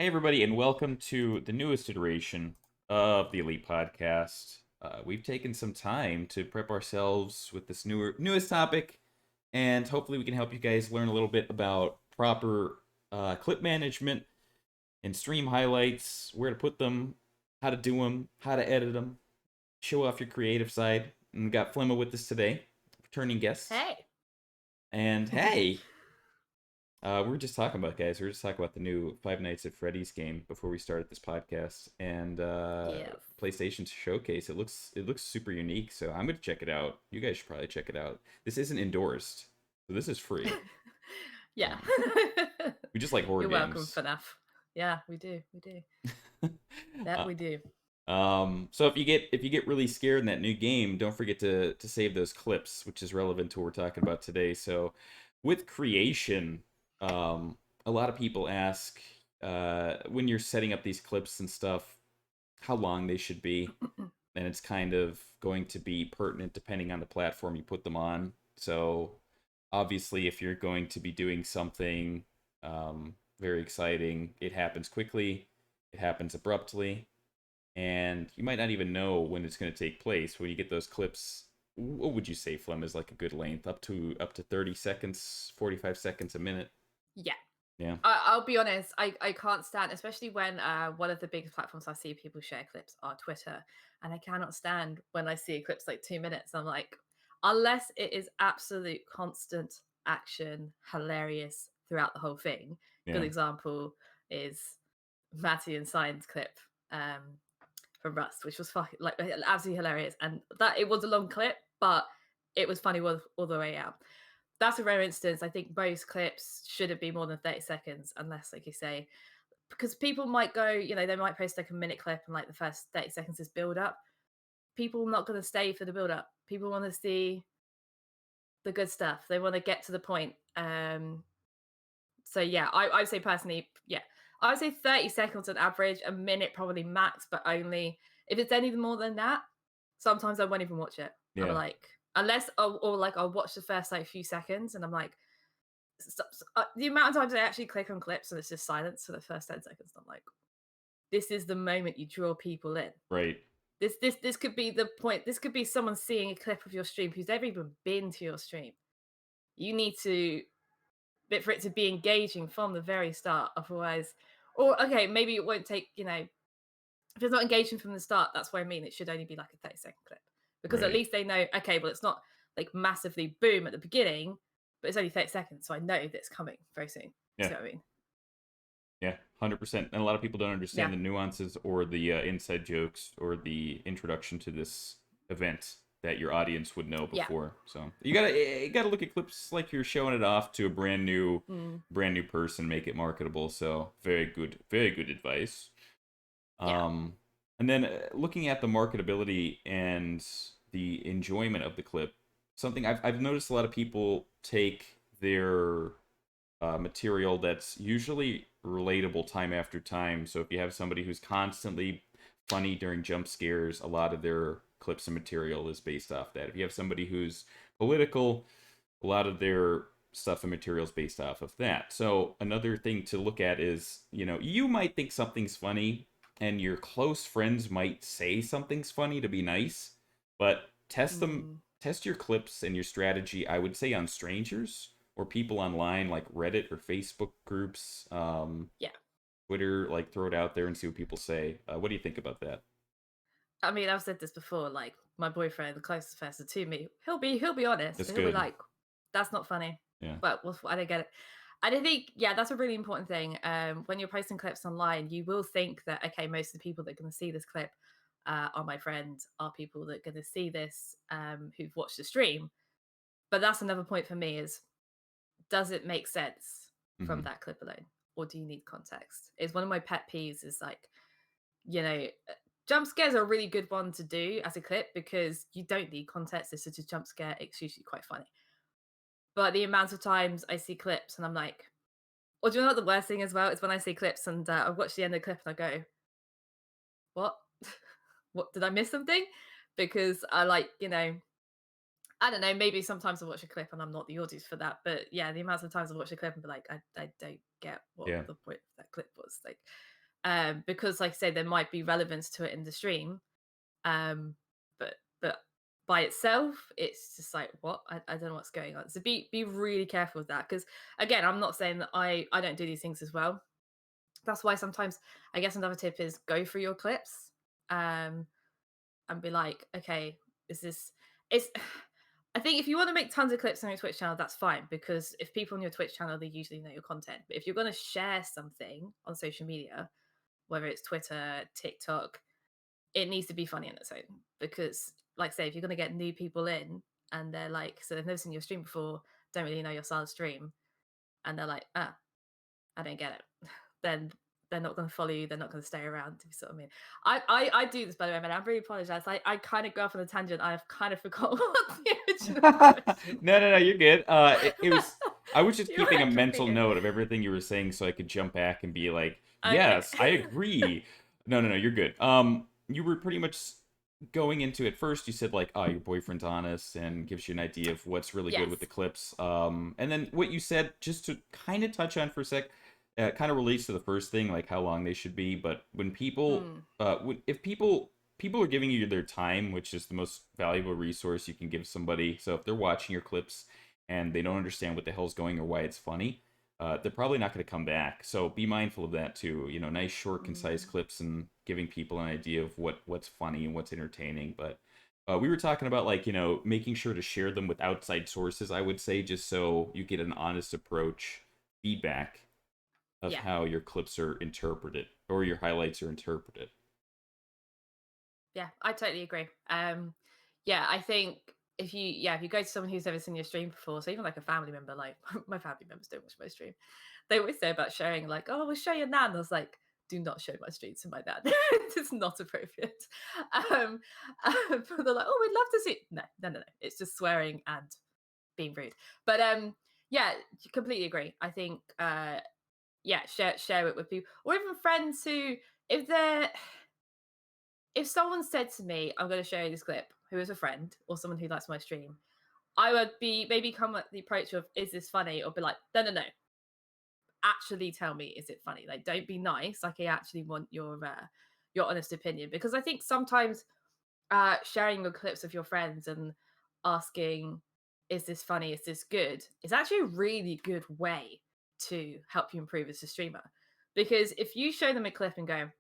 Hey, everybody, and welcome to the newest iteration of the Elite Podcast. We've taken some time to prep ourselves with this newest topic, and hopefully, we can help you guys learn a little bit about proper clip management and stream highlights, where to put them, how to do them, how to edit them, show off your creative side. And we got Flemma with us today, returning guest. Hey. And hey, we were just talking about, guys. We were just talking about the new Five Nights at Freddy's game before we started this podcast, and Yeah. PlayStation Showcase. It looks super unique, so I'm gonna check it out. You guys should probably check it out. This isn't endorsed, so this is free. Yeah. We just like horror You're welcome, games. FNAF. Yeah, we do. That Uh, we do. so if you get really scared in that new game, don't forget to save those clips, which is relevant to what we're talking about today. So with creation, a lot of people ask when you're setting up these clips and stuff, how long they should be, and it's kind of going to be pertinent depending on the platform you put them on. So obviously, if you're going to be doing something very exciting, it happens quickly, it happens abruptly, and you might not even know when it's going to take place. When you get those clips, what would you say, Flem, is like a good length? Up to 30 seconds, 45 seconds, a minute? Yeah. Yeah. I'll be honest, I can't stand, especially when one of the biggest platforms I see people share clips are Twitter. And I cannot stand when I see clips like 2 minutes. I'm like, unless it is absolute constant action, hilarious throughout the whole thing. Good Yeah. example is Matty and Sign's clip from Rust, which was fucking like absolutely hilarious. And that it was a long clip, but it was funny all the way out. That's a rare instance. I think most clips shouldn't be more than 30 seconds, unless, like you say, because people might go, they might post like a minute clip and like the first 30 seconds is build up. People are not going to stay for the build up. People want to see the good stuff. They want to get to the point. So yeah, I would say personally, yeah, I would say 30 seconds on average, a minute probably max, but only if it's anything more than that, sometimes I won't even watch it. I'm Yeah. like, unless, or like I'll watch the first like few seconds and I'm like, the amount of times I actually click on clips and it's just silence for the first 10 seconds. I'm like, this is the moment you draw people in. Right. This could be the point. This could be someone seeing a clip of your stream who's never even been to your stream. You need to, but for it to be engaging from the very start. Otherwise, or okay, maybe it won't take, if it's not engaging from the start, that's what I mean. It should only be like a 30-second clip. Because at Right. least they know, okay, well, it's not like massively boom at the beginning, but it's only 30 seconds, so I know that it's coming very soon. Yeah. See what I mean? Yeah. 100%. And a lot of people don't understand Yeah. the nuances or the inside jokes or the introduction to this event that your audience would know Yeah. before. So you gotta look at clips like you're showing it off to a brand new person, make it marketable. So very good advice. Yeah. And then looking at the marketability and the enjoyment of the clip, something I've noticed a lot of people take their material that's usually relatable time after time. So if you have somebody who's constantly funny during jump scares, a lot of their clips and material is based off that. If you have somebody who's political, a lot of their stuff and materials based off of that. So another thing to look at is, you might think something's funny and your close friends might say something's funny to be nice, but test your clips and your strategy, I would say, on strangers or people online like Reddit or Facebook groups. Yeah. Twitter, like throw it out there and see what people say. What do you think about that? I mean, I've said this before, like my boyfriend, the closest person to me, he'll be honest. That's He'll be good. like, that's not funny. Yeah. But I don't get it. And I think, yeah, that's a really important thing. When you're posting clips online, you will think that, okay, most of the people that are going to see this clip are my friends, are people that are going to see this who've watched the stream. But that's another point for me is, does it make sense from that clip alone? Or do you need context? Is one of my pet peeves is like, jump scares are a really good one to do as a clip because you don't need context. It's just a jump scare. It's usually quite funny. But the amount of times I see clips and I'm like, or do you know what the worst thing as well is when I see clips and I watch the end of the clip and I go, what? What did I miss something? Because I I don't know, maybe sometimes I watch a clip and I'm not the audience for that. But yeah, the amount of times I watch a clip and be like, I don't get what Yeah. the point of that clip was. Like, because, like I say, there might be relevance to it in the stream. But by itself, it's just like what I don't know what's going on. So be really careful with that because again, I'm not saying that I don't do these things as well. That's why sometimes I guess another tip is go through your clips. And be like, okay, is this it's I think if you want to make tons of clips on your Twitch channel, that's fine because if people on your Twitch channel, they usually know your content. But if you're going to share something on social media, whether it's Twitter, TikTok, it needs to be funny on its own. Because, like I say, if you're going to get new people in and they're like, so they've never seen your stream before, don't really know your style of stream, and they're like, ah, I don't get it, then they're not going to follow you. They're not going to stay around. If you sort of mean, I do this by the way, man. I really apologize. I kind of go off on a tangent. I've kind of forgot what the original question No, no, no, you're good. It was I was just you keeping a weren't mental completely note of everything you were saying so I could jump back and be like, okay. yes, I agree. No, no, no, you're good. You were pretty much going into it first. You said like, oh, your boyfriend's honest and gives you an idea of what's really good Yes. with the clips. And then what you said, just to kind of touch on for a sec, kind of relates to the first thing, like how long they should be. But when people, Mm, if people are giving you their time, which is the most valuable resource you can give somebody. So if they're watching your clips and they don't understand what the hell's going or why it's funny, they're probably not going to come back. So be mindful of that too. You know, nice, short, concise mm, clips and giving people an idea of what's funny and what's entertaining. But we were talking about like making sure to share them with outside sources. I would say just so you get an honest approach, feedback of yeah. how your clips are interpreted or your highlights are interpreted. Yeah, I totally agree. Yeah, I think if you go to someone who's never seen your stream before, so even like a family member, like my family members don't watch my stream, they always say about sharing, like, oh, we'll show your nan. I was like, do not show my stream to my nan. It's not appropriate. Um, but they're like, oh, we'd love to see. No, no, no, no. It's just swearing and being rude. But yeah, completely agree. I think yeah, share it with people or even friends who if they're if someone said to me, I'm going to show you this clip, who is a friend or someone who likes my stream, I would be maybe come at the approach of, is this funny? Or be like, no, no, no. Actually tell me, is it funny? Like, don't be nice. Like, I actually want your honest opinion. Because I think sometimes sharing your clips with your friends and asking, is this funny? Is this good? Is actually a really good way to help you improve as a streamer. Because if you show them a clip and go,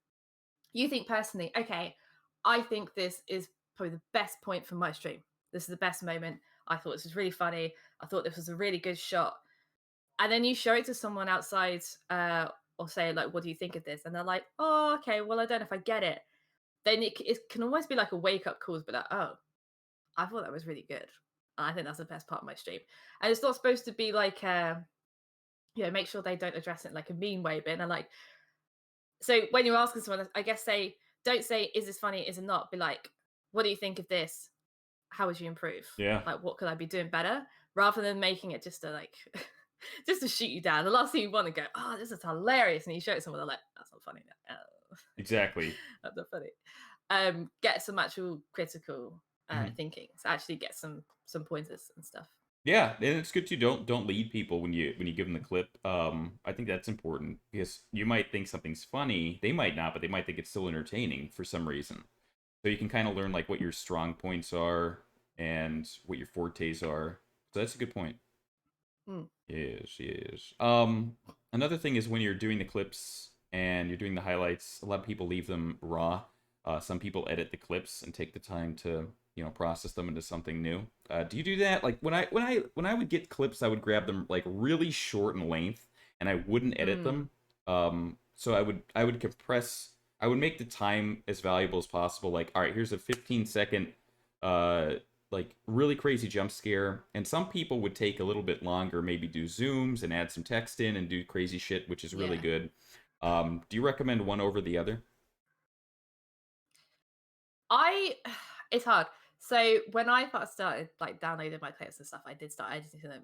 you think personally, okay, I think this is probably the best point for my stream. This is the best moment. I thought this was really funny. I thought this was a really good shot. And then you show it to someone outside or say, like, what do you think of this? And they're like, oh, okay, well, I don't know if I get it. Then it can almost be like a wake up call, but like, oh, I thought that was really good. And I think that's the best part of my stream. And it's not supposed to be like, make sure they don't address it like a mean way, but in a like, so when you're asking someone, I guess say, don't say, is this funny? Is it not? Be like, what do you think of this? How would you improve? Yeah. Like, what could I be doing better? Rather than making it just to like, just to shoot you down. The last thing you want to go, oh, this is hilarious. And you show it to someone, they're like, that's not funny. Oh, Exactly. that's not funny. Get some actual critical Mhm. thinking. So actually get some pointers and stuff. Yeah, and it's good to don't lead people when you give them the clip. I think that's important because you might think something's funny, they might not, but they might think it's still entertaining for some reason. So you can kind of learn like what your strong points are and what your fortes are. So that's a good point. Mm, Yes, yes. Another thing is when you're doing the clips and you're doing the highlights, a lot of people leave them raw. Some people edit the clips and take the time to, process them into something new. Do you do that? Like when I would get clips, I would grab them like really short in length, and I wouldn't edit mm, them. So I would compress. I would make the time as valuable as possible. Like, all right, here's a 15-second uh like really crazy jump scare, and some people would take a little bit longer, maybe do zooms and add some text in and do crazy shit, which is really yeah. good. Do you recommend one over the other? I it's hard. So when I first started like downloading my clips and stuff, I did start editing them,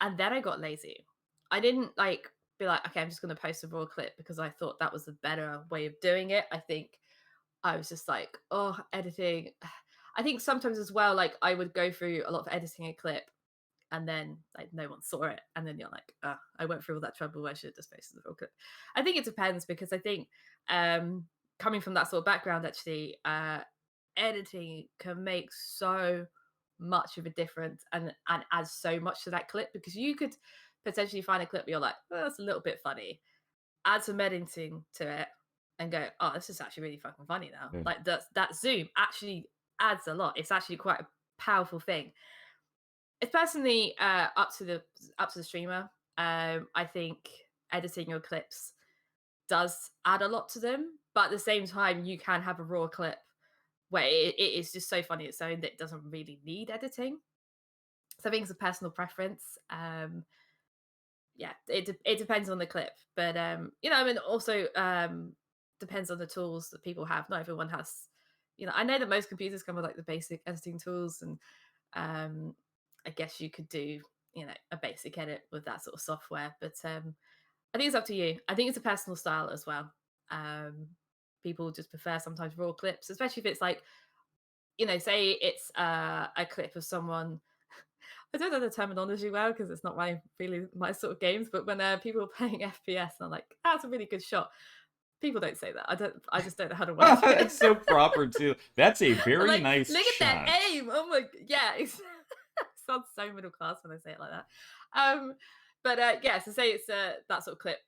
and then I got lazy. I didn't like be like, okay, I'm just going to post a raw clip because I thought that was a better way of doing it. I think I was just like, oh, editing. I think sometimes as well, like I would go through a lot of editing a clip and then like no one saw it, and then you're like, I went through all that trouble. I should have just posted the raw clip. I think it depends because I think um, coming from that sort of background, actually, editing can make so much of a difference and adds so much to that clip because you could potentially find a clip where you're like, oh, that's a little bit funny. Add some editing to it and go, oh, this is actually really fucking funny now. Yeah. Like that zoom actually adds a lot. It's actually quite a powerful thing. It's personally up to the streamer. I think editing your clips does add a lot to them, but at the same time, you can have a raw clip where it is just so funny its own that it doesn't really need editing. So I think it's a personal preference. Yeah, it depends on the clip, but I mean, also depends on the tools that people have. Not everyone has. I know that most computers come with like the basic editing tools, and I guess you could do a basic edit with that sort of software. But I think it's up to you. I think it's a personal style as well. Um, People just prefer sometimes raw clips, especially if it's like say it's a clip of someone. I don't know the terminology well because it's not really my sort of games. But when people are playing FPS, and I'm like, "That's a really good shot." People don't say that. I don't. I just don't know how to word it. That's so proper too. That's a I'm very like, nice look at that shot. aim. Oh my, yeah. Sounds so middle class when I say it like that. Um, but yeah, so say it's that sort of clip.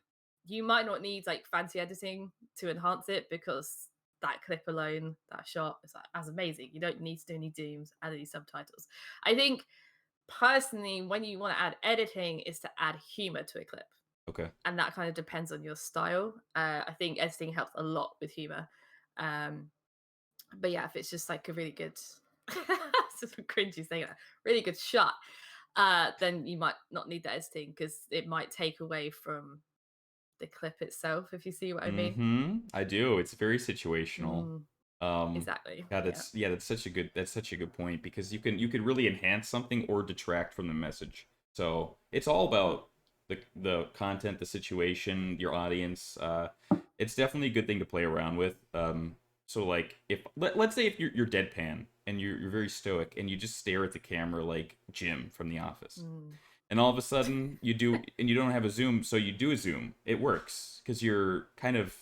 You might not need like fancy editing to enhance it because that clip alone, that shot, is like as amazing. You don't need to do any zooms, add any subtitles. I think personally, when you want to add editing, is to add humor to a clip, Okay. and that kind of depends on your style. I think editing helps a lot with humor. Um, but yeah, if it's just like a really good, it's just cringy saying that, really good shot, then you might not need the editing because it might take away from the clip itself. If you see what I mean. I do. It's very situational. Mm, Um, exactly. God, Yeah. that's such a good point because you could really enhance something or detract from the message. So it's all about the content, the situation, your audience. It's definitely a good thing to play around with. So like if let's say if you're deadpan and you're very stoic and you just stare at the camera like Jim from The Office, Mm. and all of a sudden you don't have a zoom, so you do a zoom. It works because you're kind of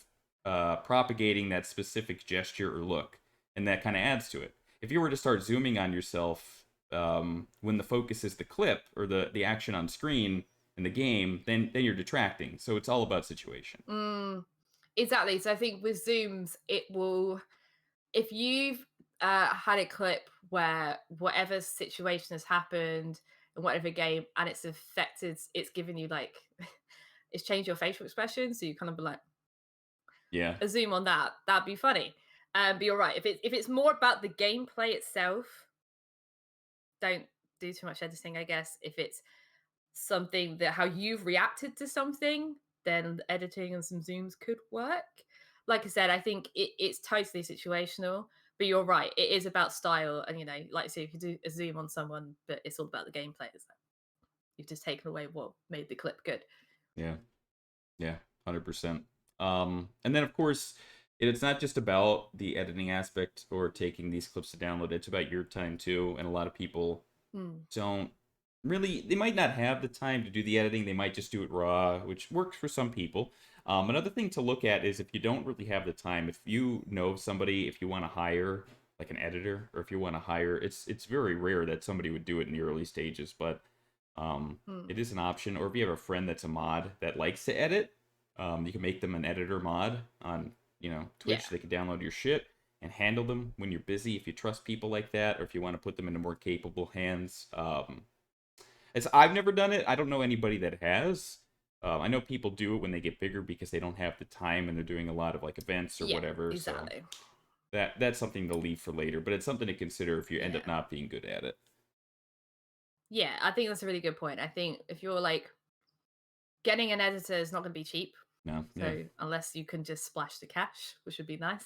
propagating that specific gesture or look, and that kind of adds to it. If you were to start zooming on yourself when the focus is the clip or the action on screen in the game, then you're detracting. So it's all about situation. Mm, exactly. So I think with zooms, it will if you've had a clip where whatever situation has happened in whatever game and it's affected, it's given you like it's changed your facial expression, so you kind of be like Yeah. a zoom on that. That'd be funny. But you're right. If it's more about the gameplay itself, don't do too much editing. I guess if it's something that how you've reacted to something, then editing and some zooms could work. Like I said, I think it's totally situational. But you're right, it is about style, and like I say, if you do a zoom on someone, but it's all about the gameplay. It's like you've just taken away what made the clip good. Yeah. Yeah, 100%. And then of course, it's not just about the editing aspect or taking these clips to download. It's about your time too. And a lot of people Hmm. don't really. They might not have the time to do the editing. They might just do it raw, which works for some people. Another thing to look at is if you don't really have the time. If you know somebody, if you want to hire like an editor, or if you want to hire, it's very rare that somebody would do it in the early stages, but Hmm. it is an option. Or if you have a friend that's a mod that likes to edit, you can make them an editor mod on Yeah. Twitch. They can download your shit and handle them when you're busy if you trust people like that, or if you want to put them into more capable hands. It's I've never done it. I don't know anybody that has. I know people do it when they get bigger because they don't have the time and they're doing a lot of like events or Yeah. whatever. So Exactly. that's something to leave for later, but it's something to consider if you end up Yeah. not being good at it. Yeah. I think that's a really good point. I think if you're like getting an editor is not going to be cheap. No, yeah. So unless you can just splash the cash, which would be nice,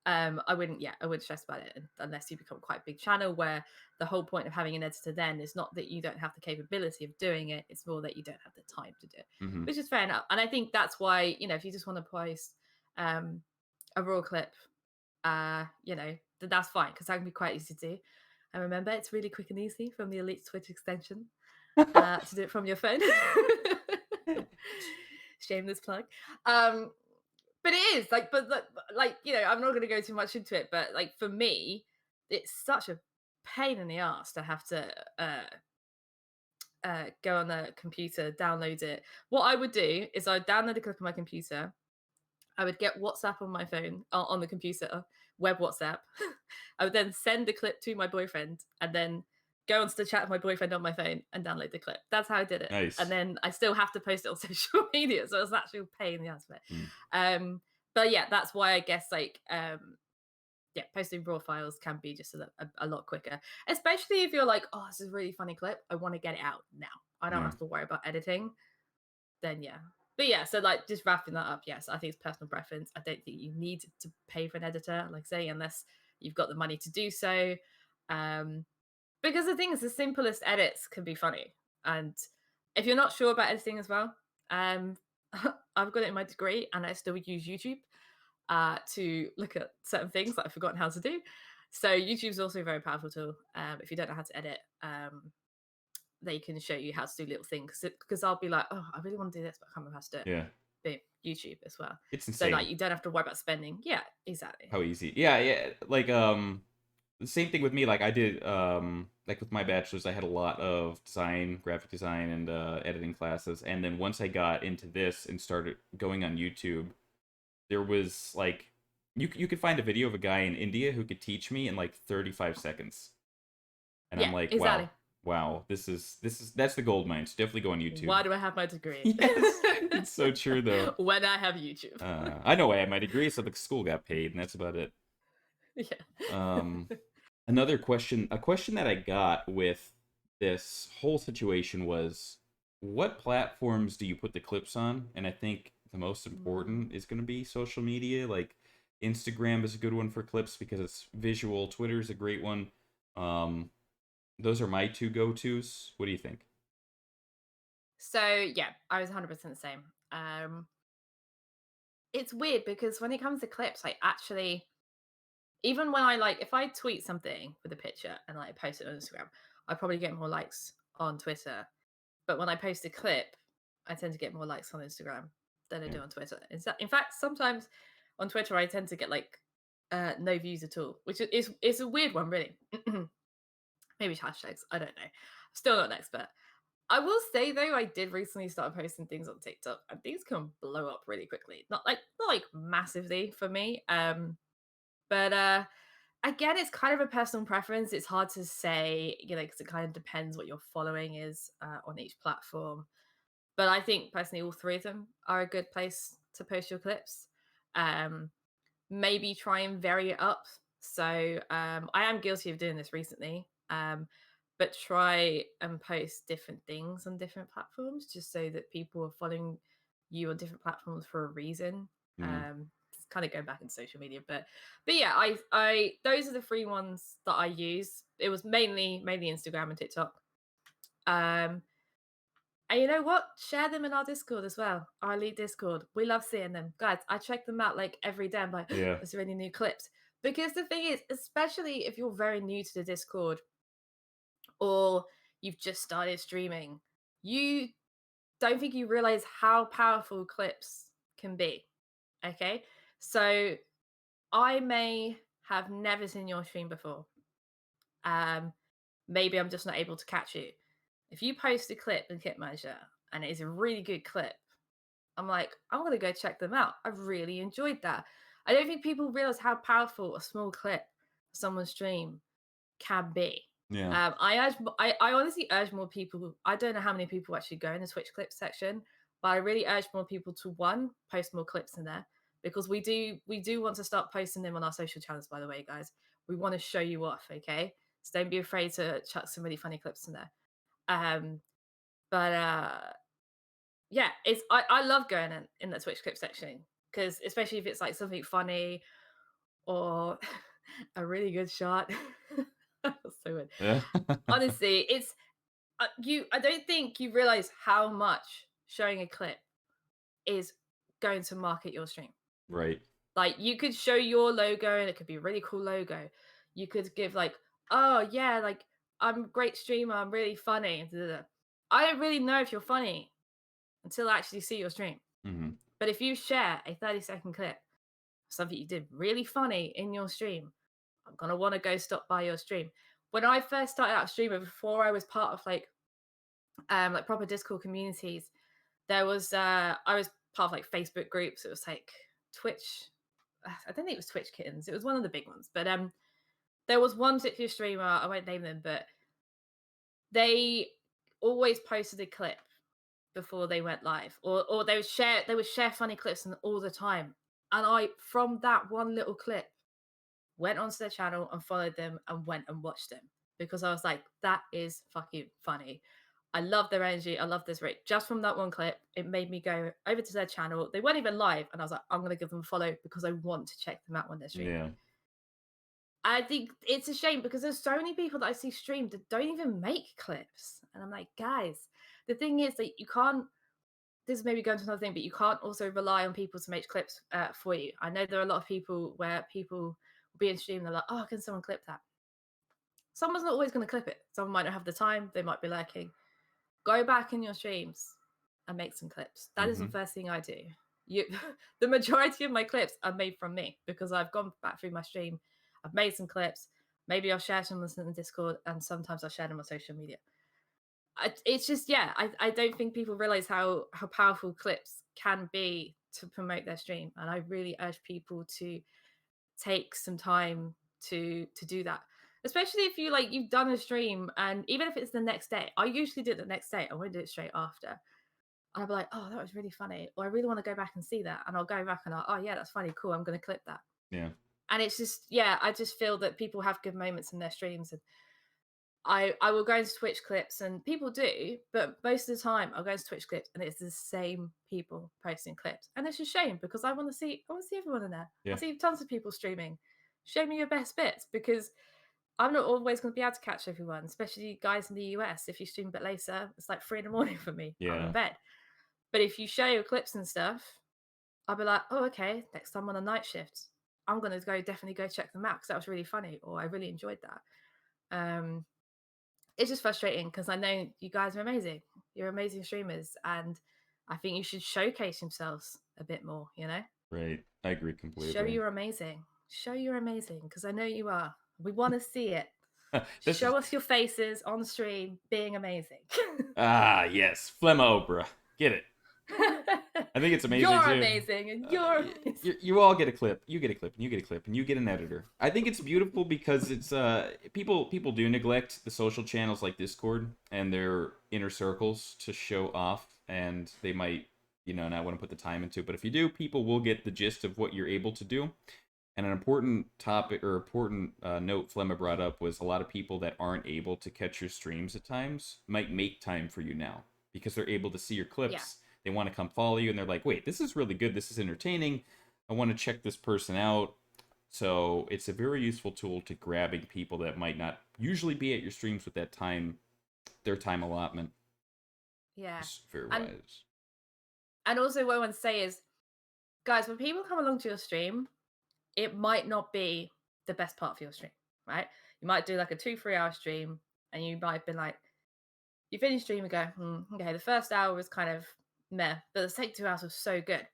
I wouldn't stress about it unless you become quite a big channel where the whole point of having an editor then is not that you don't have the capability of doing it, it's more that you don't have the time to do it, Hmm. which is fair enough. And I think that's why, if you just want to post um, a raw clip, then that's fine because that can be quite easy to do. And remember, it's really quick and easy from the Elite Twitch extension to do it from your phone. Shameless plug. Um, but it is like, but like, you know, I'm not going to go too much into it, but like for me, it's such a pain in the ass to have to go on the computer, download it. What I would do is I'd download a clip on my computer. I would get WhatsApp on my phone, on the computer, web WhatsApp. I would then send the clip to my boyfriend and then go onto the chat with my boyfriend on my phone and download the clip. That's how I did it. And Nice. then I still have to post it on social media. So it's actually a pain in the ass of it. Mm. But yeah, that's why I guess like yeah, posting raw files can be just a lot quicker, especially if you're like, oh, this is a really funny clip. I want to get it out now. I don't Yeah. have to worry about editing. Then yeah. But yeah, so like just wrapping that up, yes, I think it's personal preference. I don't think you need to pay for an editor, like say, unless you've got the money to do so. Um, because the thing is, the simplest edits can be funny. And if you're not sure about editing as well, um, I've got it in my degree and I still use YouTube to look at certain things that I've forgotten how to do. So YouTube is also a very powerful tool. If you don't know how to edit, they can show you how to do little things. Because I'll be like, oh, I really want to do this, but I can't remember how to do it. Yeah. Boom, YouTube as well. It's So like insane you don't have to worry about spending. Yeah, exactly. how easy. Yeah, yeah. Like the same thing with me. Like I did like with my bachelor's, I had a lot of design, graphic design, and editing classes. And then once I got into this and started going on YouTube, there was like you could find a video of a guy in India who could teach me in like 35 seconds. And I'm Yeah, like, exactly. wow, this is that's the gold mine. So definitely go on YouTube. Why do I have my degree? Yes, it's so true though. When I have YouTube. I know I had my degree, so the school got paid, and that's about it. Yeah. Another question, a question that I got with this whole situation was, what platforms do you put the clips on? And I think the most important is going to be social media. Like Instagram is a good one for clips because it's visual. Twitter is a great one. Those are my two go-tos. What do you think? So yeah, I was 100% the same. It's weird because when it comes to clips, I actually, even when I like, if I tweet something with a picture and like post it on Instagram, I probably get more likes on Twitter. But when I post a clip, I tend to get more likes on Instagram than I Yeah. do on Twitter. In fact, sometimes on Twitter I tend to get like no views at all, which is a weird one, really. Maybe it's hashtags. I don't know. Still not an expert. I will say though, I did recently start posting things on TikTok, and things can blow up really quickly. Not like massively for me. But again, it's kind of a personal preference. It's hard to say, you know, because it kind of depends what your following is on each platform. But I think personally, all three of them are a good place to post your clips. Um, Maybe try and vary it up. So I am guilty of doing this recently, but try and post different things on different platforms just so that people are following you on different platforms for a reason. Yeah. It's kind of going back into social media, but yeah, I those are the three ones that I use. It was mainly Instagram and TikTok. Um, and you know what? Share them in our Discord as well. Our elite Discord. We love seeing them. Guys, I check them out like every day. I'm like, Yeah. is there any new clips? Because the thing is, especially if you're very new to the Discord or you've just started streaming, you don't think you realize how powerful clips can be. Okay. So I may have never seen your stream before. Um, Maybe I'm just not able to catch you. If you post a clip in Clip Manager and it is a really good clip, I'm like, I'm gonna go check them out. I really enjoyed that. I don't think people realize how powerful a small clip for someone's stream can be. Yeah. I honestly urge more people. I don't know how many people actually go in the Twitch clips section, but I really urge more people to one, post more clips in there because we do want to start posting them on our social channels. By the way, guys, we want to show you off. Okay, so don't be afraid to chuck some really funny clips in there. Um, but yeah, I love going in the Twitch clip section because especially if it's like something funny or a really good shot. That's so weird. Yeah. Honestly, it's you. I don't think you realize how much showing a clip is going to market your stream. Right. Like you could show your logo and it could be a really cool logo. You could give like, oh yeah, like I'm a great streamer, I'm really funny. I don't really know if you're funny until I actually see your stream. Mm-hmm. But if you share a 30-second clip something you did really funny in your stream, I'm gonna want to go stop by your stream. When I first started out streaming, before I was part of like proper Discord communities, there was I was part of like Facebook groups. It was like Twitch. I don't think it was Twitch Kittens. It was one of the big ones. But there was one particular streamer, I won't name them, but they always posted a clip before they went live, or they would share funny clips all the time. And I, from that one little clip, went onto their channel and followed them and went and watched them because I was like, that is fucking funny. I love their energy. I love this rate. Just from that one clip, it made me go over to their channel. They weren't even live, and I was like, I'm gonna give them a follow because I want to check them out when they're streaming. Yeah. I think it's a shame because there's so many people that I see stream that don't even make clips. And I'm like, guys, the thing is that you can't, this is maybe going to another thing, but you can't also rely on people to make clips for you. I know there are a lot of people where people will be in stream and they're like, oh, can someone clip that? Someone's not always going to clip it. Someone might not have the time. They might be lurking. Go back in your streams and make some clips. That is the first thing I do. The majority of my clips are made from me because I've gone back through my stream. I've made some clips. Maybe I'll share some in the Discord, and sometimes I'll share them on social media. It's just, yeah, I don't think people realize how powerful clips can be to promote their stream, and I really urge people to take some time to do that, especially if you've done a stream, and even if it's the next day. I usually do it the next day. I won't do it straight after. And I'll be like, oh, that was really funny, or I really want to go back and see that, and I'll go back and oh yeah, that's funny, cool, I'm going to clip that. Yeah. And it's just, yeah, I just feel that people have good moments in their streams, and I will go into Twitch clips, and people do, but most of the time I'll go into Twitch clips and it's the same people posting clips. And it's a shame because I want to see everyone in there. Yeah. I see tons of people streaming. Show me your best bits because I'm not always going to be able to catch everyone, especially guys in the US. If you stream a bit later, it's like 3 a.m. for me. I'm Yeah. in bed. But if you share your clips and stuff, I'll be like, oh, okay, next time on a night shift, I'm going to definitely go check them out because that was really funny, or I really enjoyed that. It's just frustrating because I know you guys are amazing. You're amazing streamers, and I think you should showcase yourselves a bit more, Right. I agree completely. Show you're amazing. Show you're amazing because I know you are. We want to see it. Show us your faces on stream being amazing. Yes. Flemma Oprah. Get it. I think it's amazing You're too. amazing, and you're amazing. You all get a clip. You get a clip, and you get a clip, and you get an editor. I think it's beautiful because it's people do neglect the social channels like Discord and their inner circles to show off, and they might not want to put the time into it. But if you do, people will get the gist of what you're able to do. And an important topic or important note Flemma brought up was a lot of people that aren't able to catch your streams at times might make time for you now because they're able to see your clips. Yeah. They want to come follow you, and they're like, wait, this is really good. This is entertaining. I want to check this person out. So it's a very useful tool to grabbing people that might not usually be at your streams with that time, their time allotment. Yeah. It's very wise. And also what I want to say is, guys, when people come along to your stream, it might not be the best part of your stream, right? You might do like a 2-3 hour stream, and you might have been like, you finish stream and go, okay, the first hour was kind of meh, but the second 2 hours was so good.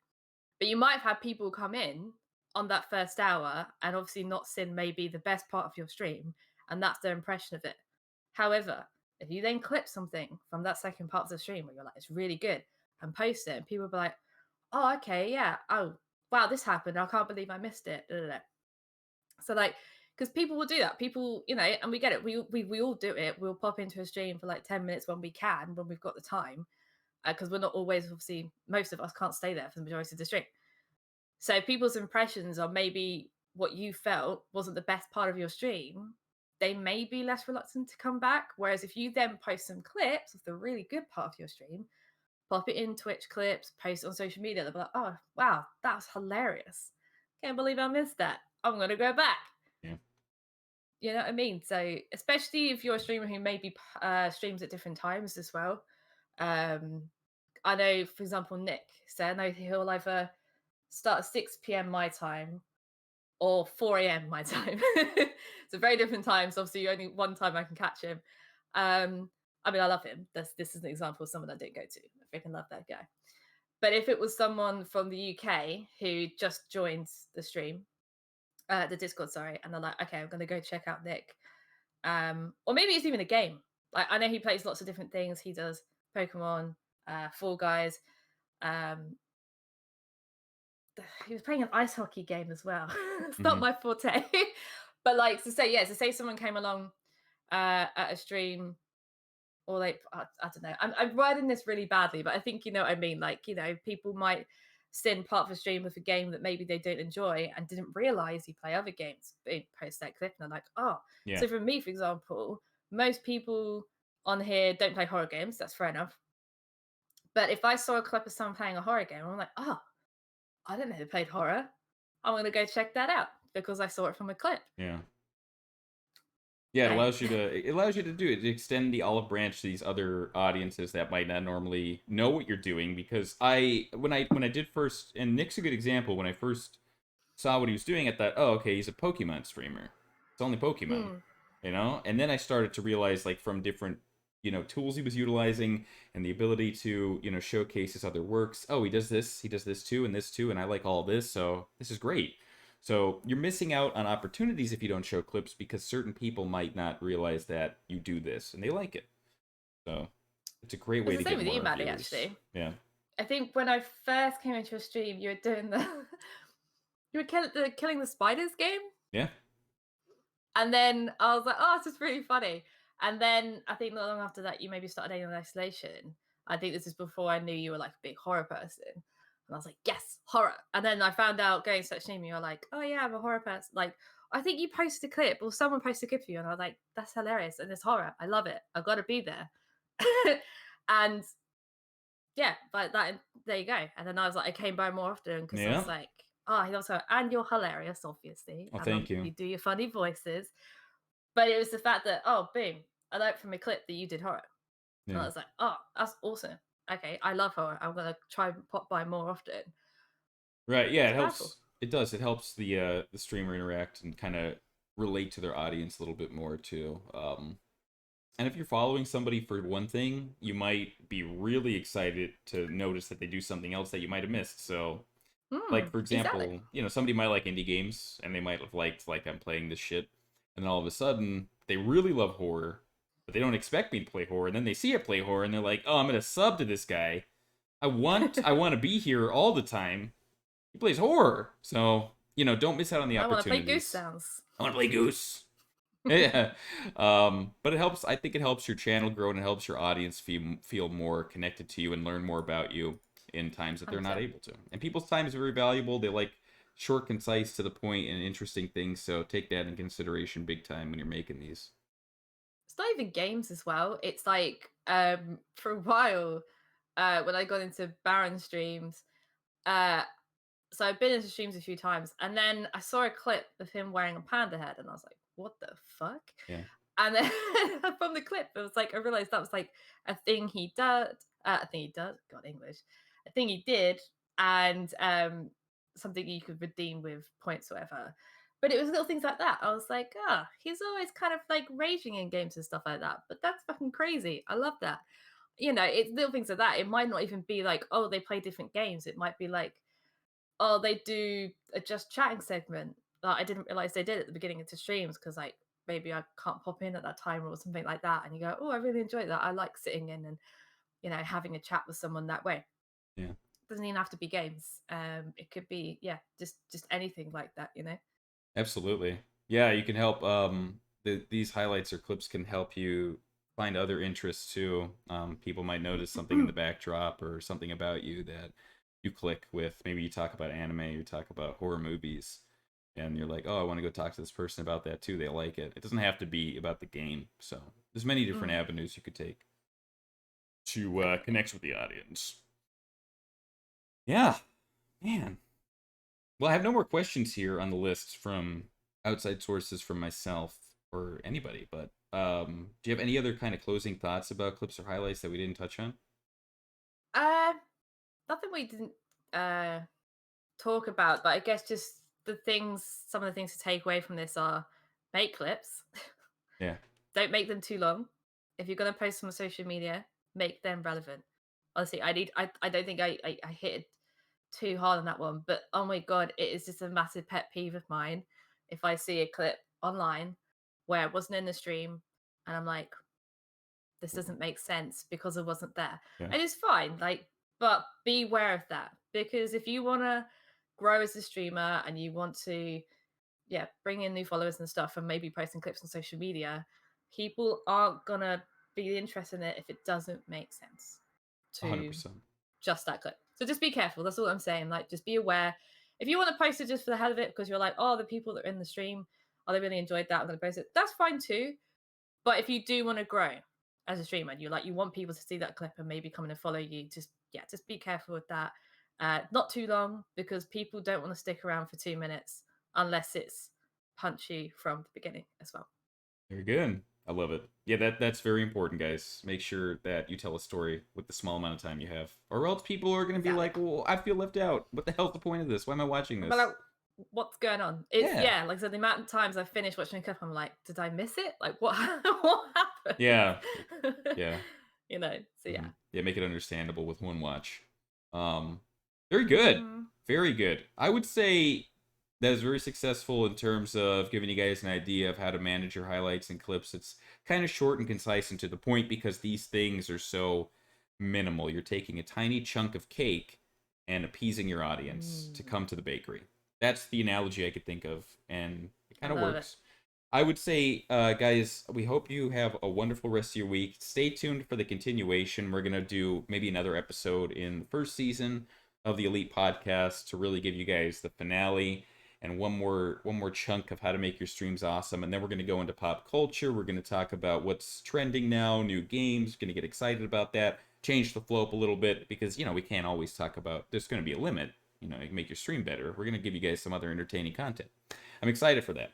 But you might have had people come in on that first hour and obviously not seen maybe the best part of your stream, and that's their impression of it. However, if you then clip something from that second part of the stream where you're like, it's really good, and post it, and people will be like, oh, okay, yeah, oh, wow, this happened, I can't believe I missed it. So because people will do that, people, and we get it, we all do it. We'll pop into a stream for like 10 minutes when we can, when we've got the time, because we're not always, obviously, most of us can't stay there for the majority of the stream. So people's impressions on maybe what you felt wasn't the best part of your stream, they may be less reluctant to come back. Whereas if you then post some clips of the really good part of your stream, pop it in Twitch clips, post it on social media, they'll be like, oh, wow, that's hilarious. Can't believe I missed that. I'm going to go back. Yeah. You know what I mean? So especially if you're a streamer who maybe streams at different times as well. I know, for example, Nick said, I know he'll either start at 6 p.m. my time or 4 a.m. my time. So very different times. Obviously, only one time I can catch him. I mean, I love him. This is an example of someone I didn't go to. I freaking love that guy. But if it was someone from the UK who just joined the stream, the Discord, sorry, and they're like, okay, I'm gonna go check out Nick. Or maybe it's even a game. Like I know he plays lots of different things. He does Pokemon, Fall Guys. Um, he was playing an ice hockey game as well. It's not Hmm. my forte. But like to say, yeah, to say someone came along at a stream, or like I don't know. I'm wording this really badly, but I think you know what I mean. Like, you know, people might send part of a stream with a game that maybe they don't enjoy and didn't realize you play other games. They post that clip and they're like, oh. Yeah. So for me, for example, most people on here don't play horror games. That's fair enough. But if I saw a clip of someone playing a horror game, I'm like, oh, I didn't know they played horror. I'm gonna go check that out because I saw it from a clip. Yeah. Yeah, it Hey. allows you to do it, to extend the olive branch to these other audiences that might not normally know what you're doing. Because when I did first, and Nick's a good example. When I first saw what he was doing, I thought, oh, okay, he's a Pokemon streamer. It's only Pokemon, Mm, And then I started to realize, like, from different tools he was utilizing, and the ability to showcase his other works. Oh, he does this too, and this too, and I like all this, so this is great. So you're missing out on opportunities if you don't show clips, because certain people might not realize that you do this and they like it. So it's a great it's way the to same get with you, more Maddie. viewers. Actually, Yeah. I think when I first came into a stream, you were doing the you were killing the spiders game, Yeah. and then I was like, oh, this is really funny. And then I think not long after that, you maybe started Alien Isolation. I think this is before I knew you were like a big horror person. And I was like, yes, horror. And then I found out going to that stream, you were like, oh yeah, I'm a horror person. Like, I think you posted a clip or someone posted a clip for you. And I was like, that's hilarious. And it's horror. I love it. I've got to be there. And yeah, but that there you go. And then I was like, I came by more often because I was Yeah. like, oh, he also, and you're hilarious, obviously. Oh, And thank you. you do your funny voices. But it was the fact that, oh, boom, I learned from a clip that you did horror. And I Yeah. was like, oh, that's awesome. Okay, I love horror. I'm going to try and pop by more often. Right. Yeah, It's it powerful. helps. It does. It helps the streamer interact and kind of relate to their audience a little bit more too. And if you're following somebody for one thing, you might be really excited to notice that they do something else that you might have missed. So, like, for Exactly. example, somebody might like indie games, and they might have liked, like, I'm playing this shit, and then all of a sudden they really love horror, but they don't expect me to play horror, and then they see I play horror, and they're like, oh, I'm gonna sub to this guy. I want to be here all the time. He plays horror, so don't miss out on the I want to play goose opportunities. sounds. I want to play Goose. Yeah. But it helps. I think it helps your channel grow, and it helps your audience feel more connected to you and learn more about you in times that they're not 100%. able to. And people's time is very valuable. They like short, concise, to the point, and interesting things. So take that in consideration big time when you're making these. It's not even games as well. It's like for a while, when I got into Baron streams, uh so I've been into streams a few times, and then I saw a clip of him wearing a panda head, and I was like, "What the fuck?" Yeah. And then from the clip, it was like I realized that was like a thing he did, a thing he does. God, English, a thing he did, and something you could redeem with points, or whatever. But it was little things like that. I was like, ah, he's always kind of like raging in games and stuff like that. But that's fucking crazy. I love that. You know, it's little things like that. It might not even be like, oh, they play different games. It might be like, oh, they do a just chatting segment that I didn't realize they did at the beginning of the streams because, like, maybe I can't pop in at that time or something like that. And you go, oh, I really enjoyed that. I like sitting in and, you know, having a chat with someone that way. Yeah. Doesn't even have to be games. It could be, yeah, just anything like that, you know? Absolutely. Yeah, you can help. These highlights or clips can help you find other interests too. People might notice something in the backdrop or something about you that you click with. Maybe you talk about anime, you talk about horror movies, and you're like, oh, I want to go talk to this person about that too. They like it. It doesn't have to be about the game. So there's many different Mm, avenues you could take to definitely. connect with the audience. Yeah, man. Well, I have no more questions here on the list from outside sources from myself or anybody, but do you have any other kind of closing thoughts about clips or highlights that we didn't touch on? Uh, Nothing we didn't uh, talk about, but I guess just some of the things to take away from this are make clips. Yeah. Don't make them too long. If you're going to post them on social media, make them relevant. Honestly, I don't think I hit it too hard on that one, but oh my god, it is just a massive pet peeve of mine if I see a clip online where it wasn't in the stream and I'm like, this doesn't make sense because it wasn't there. Yeah, And it's fine, like, but be aware of that because if you want to grow as a streamer and you want to, yeah, bring in new followers and stuff and maybe posting clips on social media, people aren't gonna be interested in it if it doesn't make sense to 100%. just that clip. So just be careful. That's all I'm saying. Like, just be aware. If you want to post it just for the hell of it because you're like, oh, the people that are in the stream, oh, they really enjoyed that, I'm gonna post it. That's fine too. But if you do want to grow as a streamer, and you want people to see that clip and maybe come in and follow you, just be careful with that. Not too long because people don't want to stick around for 2 minutes unless it's punchy from the beginning as well. Very good. I love it. Yeah, that's very important, guys. Make sure that you tell a story with the small amount of time you have, or else people are gonna be Exactly. like, "Well, I feel left out. What the hell's the point of this? Why am I watching But this?" like, what's going on? It's Yeah, yeah, like I said, the amount of times I've finished watching a clip, I'm like, did I miss it? Like what what happened? yeah, yeah. So yeah. Yeah, make it understandable with one watch. Um, very good. Hmm. Very good. I would say that is very successful in terms of giving you guys an idea of how to manage your highlights and clips. It's kind of short and concise and to the point because these things are so minimal. You're taking a tiny chunk of cake and appeasing your audience to come to the bakery. That's the analogy I could think of, and it I kind of love it. works. I would say, guys, we hope you have a wonderful rest of your week. Stay tuned for the continuation. We're going to do maybe another episode in the first season of the Elite Podcast to really give you guys the finale and one more chunk of how to make your streams awesome. And then we're going to go into pop culture. We're going to talk about what's trending now, new games. Going to get excited about that. Change the flow up a little bit because, we can't always talk about, there's going to be a limit. You can make your stream better. We're going to give you guys some other entertaining content. I'm excited for that.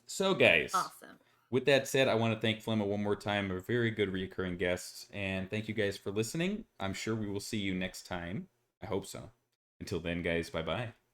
So, guys, Awesome. with that said, I want to thank Flemma one more time, a very good recurring guest, and thank you guys for listening. I'm sure we will see you next time. I hope so. Until then, guys, bye bye.